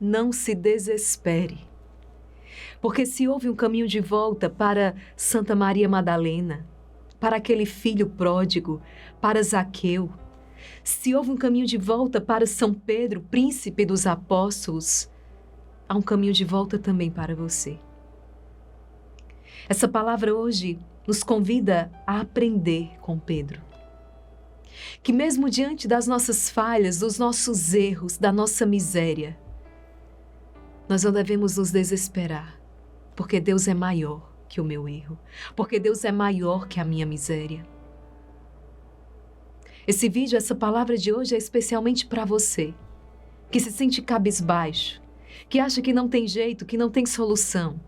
não se desespere. Porque se houve um caminho de volta para Santa Maria Madalena, para aquele filho pródigo, para Zaqueu, se houve um caminho de volta para São Pedro, príncipe dos apóstolos, há um caminho de volta também para você. Essa palavra hoje nos convida a aprender com Pedro. Que mesmo diante das nossas falhas, dos nossos erros, da nossa miséria, nós não devemos nos desesperar, porque Deus é maior que o meu erro, porque Deus é maior que a minha miséria. Esse vídeo, essa palavra de hoje é especialmente para você, que se sente cabisbaixo, que acha que não tem jeito, que não tem solução.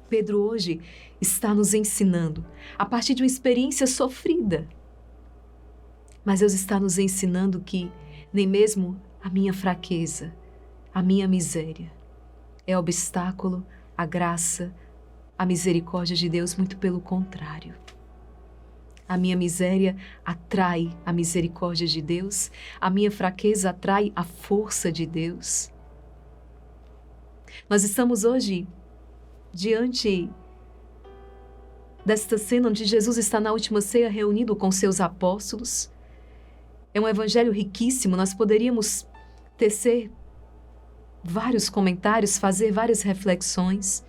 Pedro hoje está nos ensinando, a partir de uma experiência sofrida. Mas Deus está nos ensinando que nem mesmo a minha fraqueza, a minha miséria, é obstáculo à graça, à misericórdia de Deus, muito pelo contrário. A minha miséria atrai a misericórdia de Deus, a minha fraqueza atrai a força de Deus. Nós estamos hoje diante desta cena onde Jesus está na última ceia reunido com seus apóstolos. É um evangelho riquíssimo, nós poderíamos tecer vários comentários, fazer várias reflexões,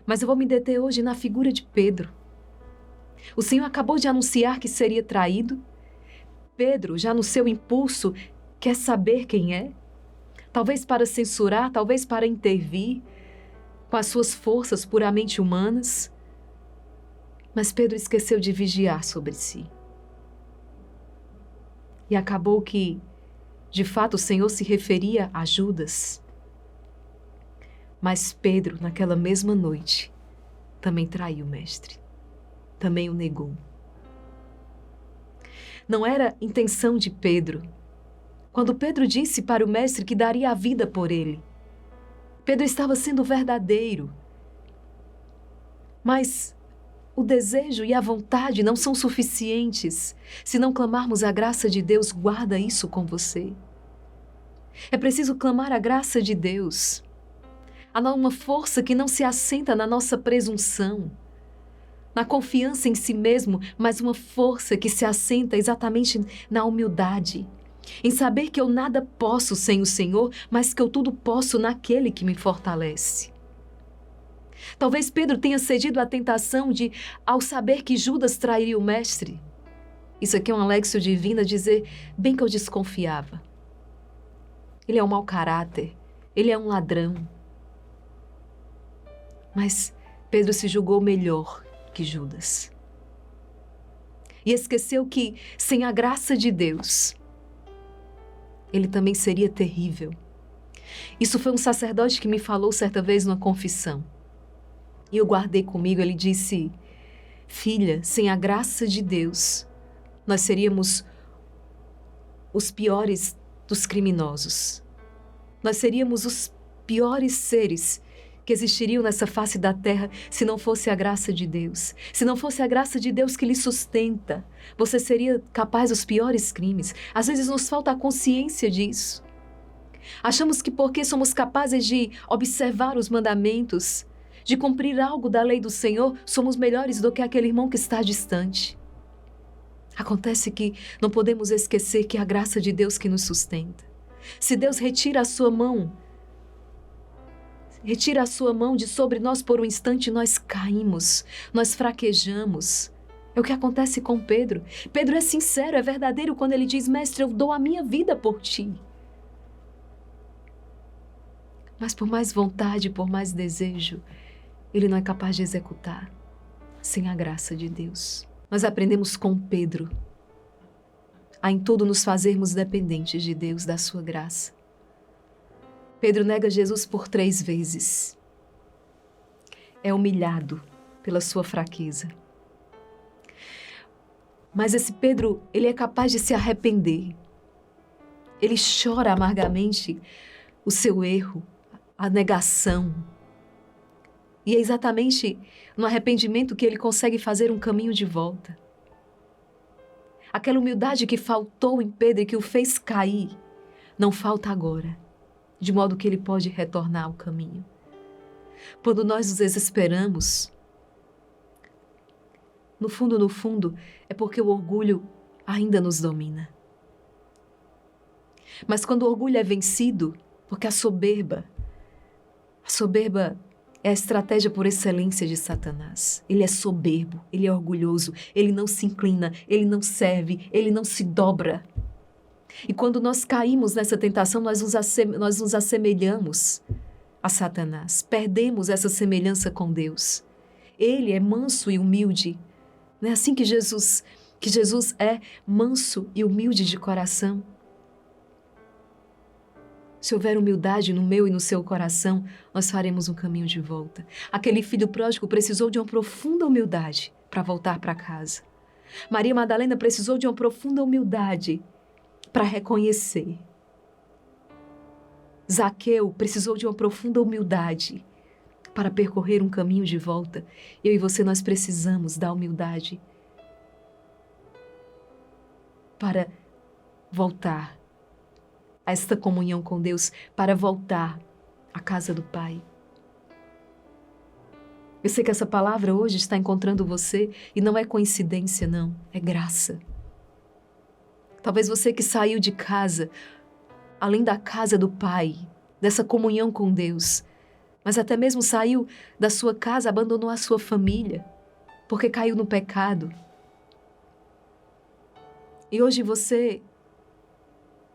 mas eu vou me deter hoje na figura de Pedro. O Senhor acabou de anunciar que seria traído. Pedro, já no seu impulso, quer saber quem é, talvez para censurar, talvez para intervir, com as suas forças puramente humanas. Mas Pedro esqueceu de vigiar sobre si. E acabou que, de fato, o Senhor se referia a Judas. Mas Pedro, naquela mesma noite, também traiu o Mestre. Também o negou. Não era intenção de Pedro. Quando Pedro disse para o Mestre que daria a vida por ele, Pedro estava sendo verdadeiro. Mas o desejo e a vontade não são suficientes se não clamarmos a graça de Deus. Guarda isso com você. É preciso clamar a graça de Deus. Há uma força que não se assenta na nossa presunção, na confiança em si mesmo, mas uma força que se assenta exatamente na humildade, em saber que eu nada posso sem o Senhor, mas que eu tudo posso naquele que me fortalece. Talvez Pedro tenha cedido à tentação de, ao saber que Judas trairia o Mestre. Isso aqui é um léxico divino, dizer bem que eu desconfiava. Ele é um mau caráter, ele é um ladrão. Mas Pedro se julgou melhor que Judas. E esqueceu que, sem a graça de Deus, ele também seria terrível. Isso foi um sacerdote que me falou certa vez numa confissão. E eu guardei comigo, ele disse: filha, sem a graça de Deus, nós seríamos os piores dos criminosos. Nós seríamos os piores seres que existiriam nessa face da terra se não fosse a graça de Deus. Se não fosse a graça de Deus que lhe sustenta, você seria capaz dos piores crimes. Às vezes nos falta a consciência disso. Achamos que porque somos capazes de observar os mandamentos, de cumprir algo da lei do Senhor, somos melhores do que aquele irmão que está distante. Acontece que não podemos esquecer que é a graça de Deus que nos sustenta. Se Deus retira a sua mão de sobre nós por um instante, nós caímos, nós fraquejamos. É o que acontece com Pedro. Pedro é sincero, é verdadeiro quando ele diz: Mestre, eu dou a minha vida por ti. Mas por mais vontade, por mais desejo, ele não é capaz de executar sem a graça de Deus. Nós aprendemos com Pedro a em tudo nos fazermos dependentes de Deus, da sua graça. Pedro nega Jesus por 3 vezes. É humilhado pela sua fraqueza. Mas esse Pedro, ele é capaz de se arrepender. Ele chora amargamente o seu erro, a negação. E é exatamente no arrependimento que ele consegue fazer um caminho de volta. Aquela humildade que faltou em Pedro e que o fez cair, não falta agora. de modo que ele pode retornar ao caminho. Quando nós nos desesperamos, no fundo, é porque o orgulho ainda nos domina. Mas quando o orgulho é vencido, porque a soberba é a estratégia por excelência de Satanás. Ele é soberbo, ele é orgulhoso, ele não se inclina, ele não serve, ele não se dobra. E quando nós caímos nessa tentação, nós nos assemelhamos a Satanás. Perdemos essa semelhança com Deus. Ele é manso e humilde. Não é assim que Jesus é manso e humilde de coração? Se houver humildade no meu e no seu coração, nós faremos um caminho de volta. Aquele filho pródigo precisou de uma profunda humildade para voltar para casa. Maria Madalena precisou de uma profunda humildade para reconhecer. Zaqueu precisou de uma profunda humildade para percorrer um caminho de volta. Eu e você, nós precisamos da humildade para voltar a esta comunhão com Deus, para voltar à casa do Pai. Eu sei que essa palavra hoje está encontrando você e não é coincidência, não, é graça. Talvez você que saiu de casa, além da casa do Pai, dessa comunhão com Deus, mas até mesmo saiu da sua casa, abandonou a sua família, porque caiu no pecado. E hoje você,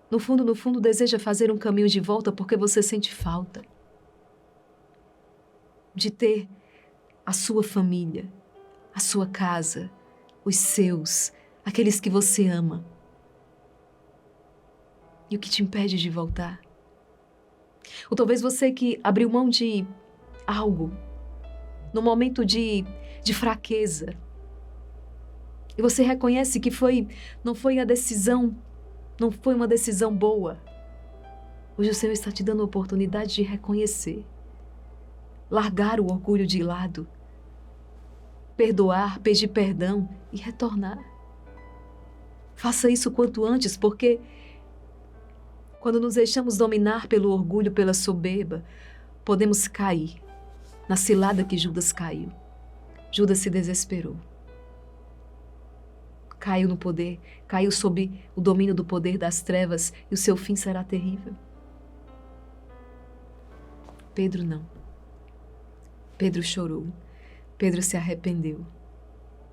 no fundo, deseja fazer um caminho de volta porque você sente falta de ter a sua família, a sua casa, os seus, aqueles que você ama. E o que te impede de voltar? Ou talvez você que abriu mão de algo no momento de fraqueza. E você reconhece que não foi uma decisão boa. Hoje o Senhor está te dando a oportunidade de reconhecer. Largar o orgulho de lado. Perdoar, pedir perdão e retornar. Faça isso quanto antes, porque quando nos deixamos dominar pelo orgulho, pela soberba, podemos cair na cilada que Judas caiu. Judas se desesperou. Caiu no poder, caiu sob o domínio do poder das trevas e o seu fim será terrível. Pedro não. Pedro chorou. Pedro se arrependeu.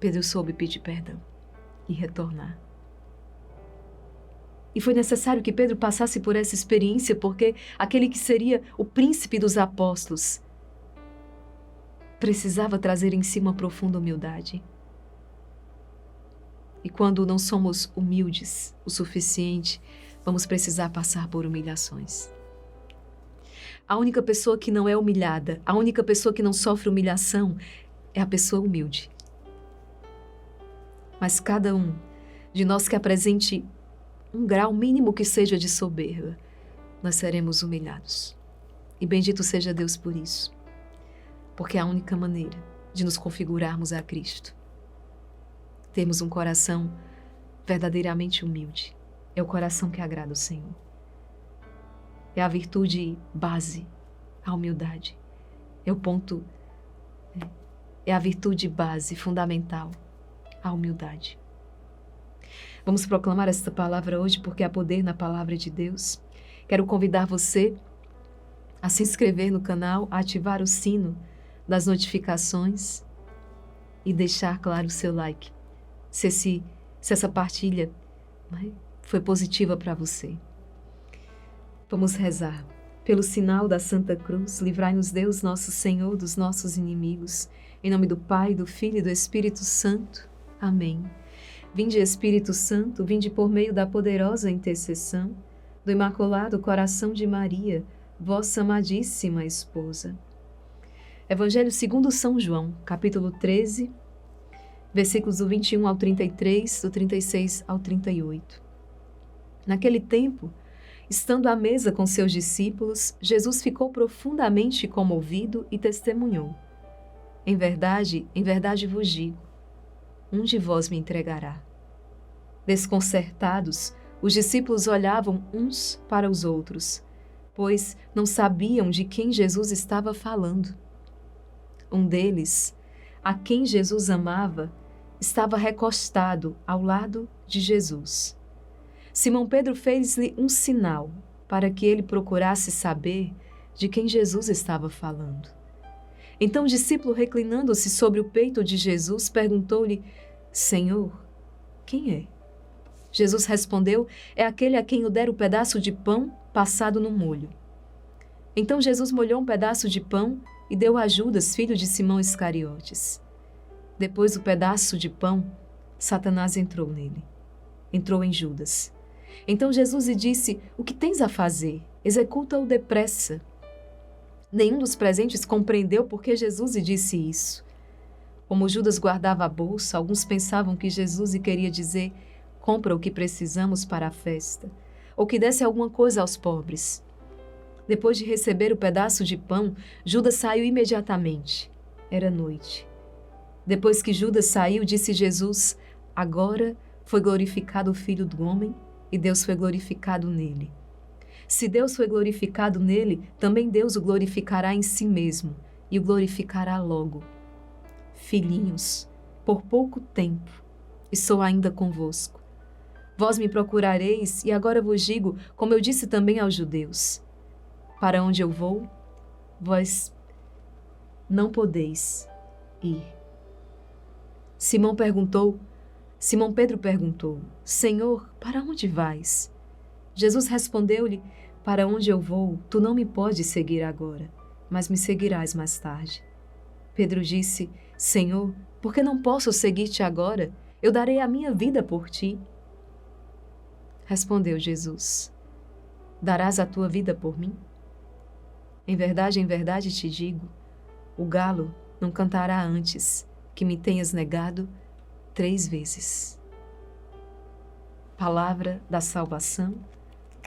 Pedro soube pedir perdão e retornar. E foi necessário que Pedro passasse por essa experiência, porque aquele que seria o príncipe dos apóstolos precisava trazer em si uma profunda humildade. E quando não somos humildes o suficiente, vamos precisar passar por humilhações. A única pessoa que não é humilhada, a única pessoa que não sofre humilhação é a pessoa humilde. Mas cada um de nós que apresente um grau mínimo que seja de soberba, nós seremos humilhados. E bendito seja Deus por isso, porque é a única maneira de nos configurarmos a Cristo. Temos um coração verdadeiramente humilde. É o coração que agrada o Senhor. É a virtude base, a humildade. É a virtude base, fundamental, a humildade. Vamos proclamar esta palavra hoje porque há poder na palavra de Deus. Quero convidar você a se inscrever no canal, a ativar o sino das notificações e deixar claro o seu like. Se essa partilha foi positiva para você. Vamos rezar. Pelo sinal da Santa Cruz, livrai-nos Deus, nosso Senhor, dos nossos inimigos. Em nome do Pai, do Filho e do Espírito Santo. Amém. Vinde, Espírito Santo, vinde por meio da poderosa intercessão do Imaculado Coração de Maria, vossa amadíssima esposa. Evangelho segundo São João, capítulo 13, versículos do 21 ao 33, do 36 ao 38. Naquele tempo, estando à mesa com seus discípulos, Jesus ficou profundamente comovido e testemunhou: em verdade vos digo, um de vós me entregará. Desconcertados, os discípulos olhavam uns para os outros. pois não sabiam de quem Jesus estava falando. Um deles, a quem Jesus amava, estava recostado ao lado de Jesus. Simão Pedro fez-lhe um sinal para que ele procurasse saber de quem Jesus estava falando. Então o discípulo, reclinando-se sobre o peito de Jesus, perguntou-lhe: Senhor, quem é? Jesus respondeu: é aquele a quem eu der o pedaço de pão passado no molho. Então Jesus molhou um pedaço de pão e deu a Judas, filho de Simão Iscariotes. Depois do pedaço de pão, Satanás entrou nele. Entrou em Judas. Então Jesus lhe disse: o que tens a fazer? Executa-o depressa. Nenhum dos presentes compreendeu por que Jesus lhe disse isso. Como Judas guardava a bolsa, alguns pensavam que Jesus lhe queria dizer: compra o que precisamos para a festa, ou que desse alguma coisa aos pobres. Depois de receber o pedaço de pão, Judas saiu imediatamente. Era noite. Depois que Judas saiu, disse Jesus: agora foi glorificado o Filho do Homem e Deus foi glorificado nele. Se Deus foi glorificado nele, também Deus o glorificará em si mesmo e o glorificará logo. Filhinhos, por pouco tempo, e sou ainda convosco. Vós me procurareis, e agora vos digo, como eu disse também aos judeus: para onde eu vou, vós não podeis ir. Simão Pedro perguntou: Senhor, para onde vais? Jesus respondeu-lhe: para onde eu vou, tu não me podes seguir agora, mas me seguirás mais tarde. Pedro disse: Senhor, por que não posso seguir-te agora? Eu darei a minha vida por ti. Respondeu Jesus: darás a tua vida por mim? Em verdade te digo, o galo não cantará antes que me tenhas negado 3 vezes. Palavra da salvação,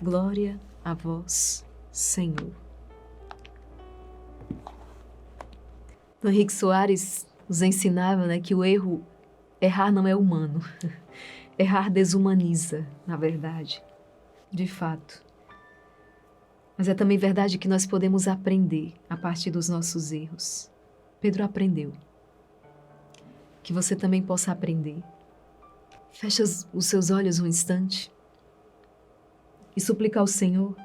glória a vós, Senhor. Dom Henrique Soares nos ensinava, que errar não é humano. Errar desumaniza, na verdade, de fato. Mas é também verdade que nós podemos aprender a partir dos nossos erros. Pedro aprendeu. Que você também possa aprender. Fecha os seus olhos um instante e suplica ao Senhor,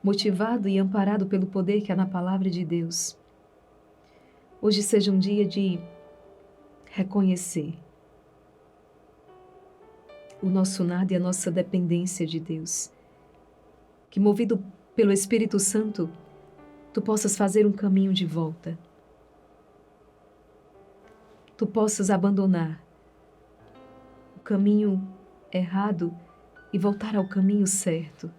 motivado e amparado pelo poder que há na palavra de Deus. Hoje seja um dia de reconhecer o nosso nada e a nossa dependência de Deus. Que, movido pelo Espírito Santo, tu possas fazer um caminho de volta. Tu possas abandonar o caminho errado e voltar ao caminho certo.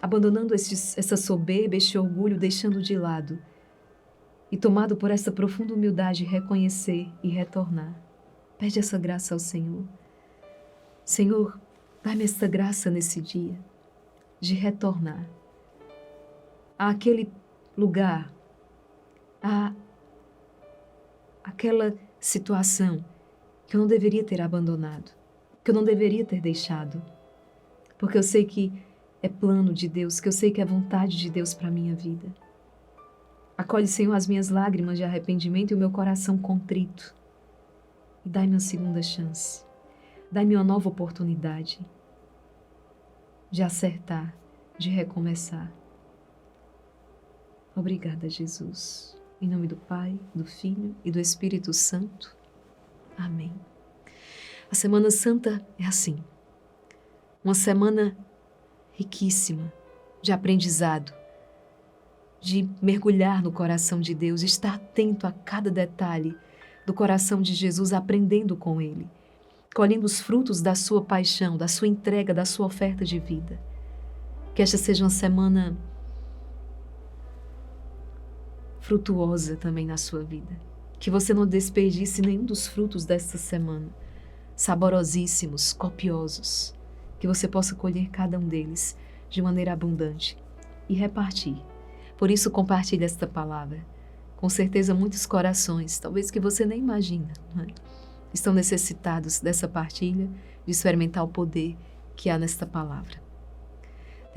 Abandonando essa soberba, este orgulho, deixando de lado. E tomado por essa profunda humildade, reconhecer e retornar. Pede essa graça ao Senhor. Senhor, dá-me essa graça nesse dia de retornar àquele lugar, àquela situação que eu não deveria ter abandonado, que eu não deveria ter deixado, porque eu sei que é plano de Deus, que eu sei que é vontade de Deus para a minha vida. Acolhe, Senhor, as minhas lágrimas de arrependimento e o meu coração contrito. E dai-me uma segunda chance. Dai-me uma nova oportunidade de acertar, de recomeçar. Obrigada, Jesus. Em nome do Pai, do Filho e do Espírito Santo. Amém. A Semana Santa é assim. Uma semana riquíssima de aprendizado, de mergulhar no coração de Deus, estar atento a cada detalhe do coração de Jesus, aprendendo com Ele, colhendo os frutos da sua paixão, da sua entrega, da sua oferta de vida. Que esta seja uma semana frutuosa também na sua vida. Que você não desperdice nenhum dos frutos desta semana, saborosíssimos, copiosos. Que você possa colher cada um deles de maneira abundante e repartir. Por isso, compartilhe esta palavra. Com certeza, muitos corações, talvez que você nem imagina, estão necessitados dessa partilha, de experimentar o poder que há nesta palavra.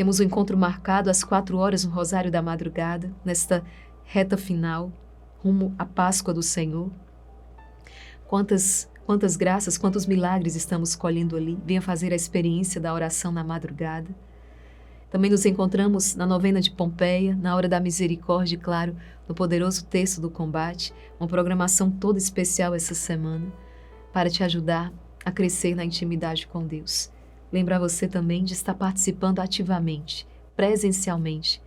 Temos um encontro marcado às 4 horas no Rosário da Madrugada, nesta reta final, rumo à Páscoa do Senhor. Quantas graças, quantos milagres estamos colhendo ali. Venha fazer a experiência da oração na madrugada. Também nos encontramos na novena de Pompeia, na hora da misericórdia, e, claro, no poderoso Terço do Combate, uma programação toda especial essa semana para te ajudar a crescer na intimidade com Deus. Lembrar você também de estar participando ativamente, presencialmente,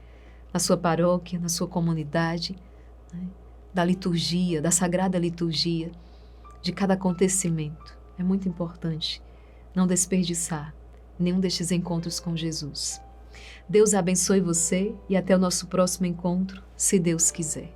na sua paróquia, na sua comunidade, né? Da liturgia, da sagrada liturgia, de cada acontecimento. É muito importante não desperdiçar nenhum destes encontros com Jesus. Deus abençoe você e até o nosso próximo encontro, se Deus quiser.